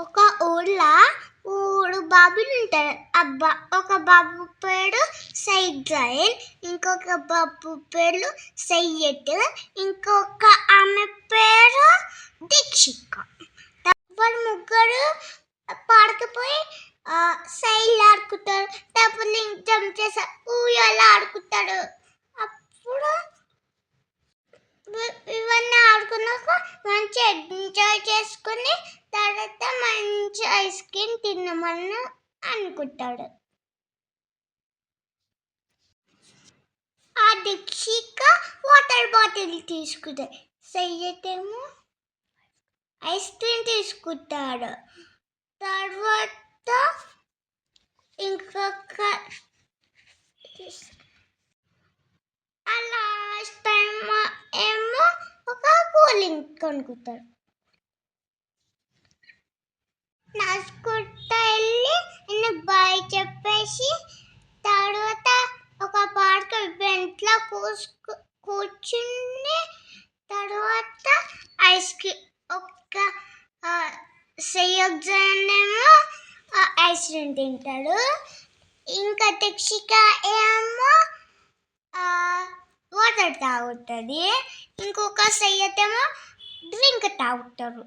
ఒక ఊళ్ళో 3 బాబులు ఉంటారు. ఒక బాబు పేరు సైడ్, ఇంకొక బాబు పేరు సయ్యద్, ఇంకొక ఆమె పేరు దీక్షిక. వాళ్ళు ముగ్గురు పాడకపోయి సైల్ ఆడుకుంటారు, డబ్బులు జంప్ చేస్తారు, ఊయల ఆడుకుంటారు. అప్పుడు ఇవన్నీ ఆడుకున్నాక మంచిగా ఎంజాయ్ చేసుకుని తర్వాత మంచి ఐస్ క్రీమ్ తిన్నామని అనుకుంటాడు. ఆ దీక్షిక వాటర్ బాటిల్ తీసుకుంటాడు, సయ్యద్ ఏమో ఐస్ క్రీమ్ తీసుకుంటాడు. తర్వాత ఇంకొక లాస్ట్ టైం ఏమో ఒక కూలింగ్ కొనుక్కుంటాడు. నడుచుకుంటా వెళ్ళి బాయ్ చెప్పేసి తర్వాత ఒక పార్క్ బెంచ్లో కూర్చుని తర్వాత ఐస్ క్రీమ్ ఒక సయ్యద్ ఏమో ఐస్ క్రీమ్ తింటాడు, ఇంకా దీక్షిక ఏమో వాటర్ తాగుతుంది, ఇంకొక సయ్యద్ ఏమో డ్రింక్ తాగుతారు.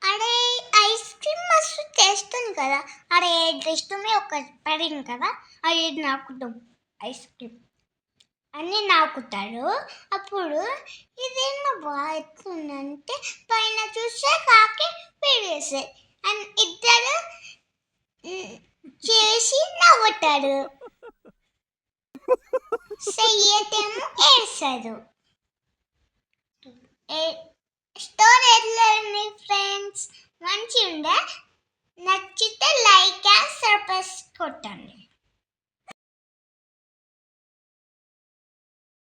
అడే ఐస్ క్రీమ్ మస్తు టేస్ట్ కదా, అడే ఇష్టమే ఒక పడింది కదా, అది నాకుతాం ఐస్ క్రీమ్ అన్నీ నాకుతాడు. అప్పుడు ఇదేమో బాగా ఎట్లుందంటే పైన చూస్తే కాకి పీడేస్తాయి అండ్ ఇద్దరు చేసి నవ్వుతాడు. సయ్యద్ ఏమో ఏడ్చాడు. స్టోరీ ఎట్లా ఉంది ఫ్రెండ్స్? మంచిగా ఉందా? నచ్చితే లైక్ అండ్ సబ్స్క్రైబ్ కొట్టండి.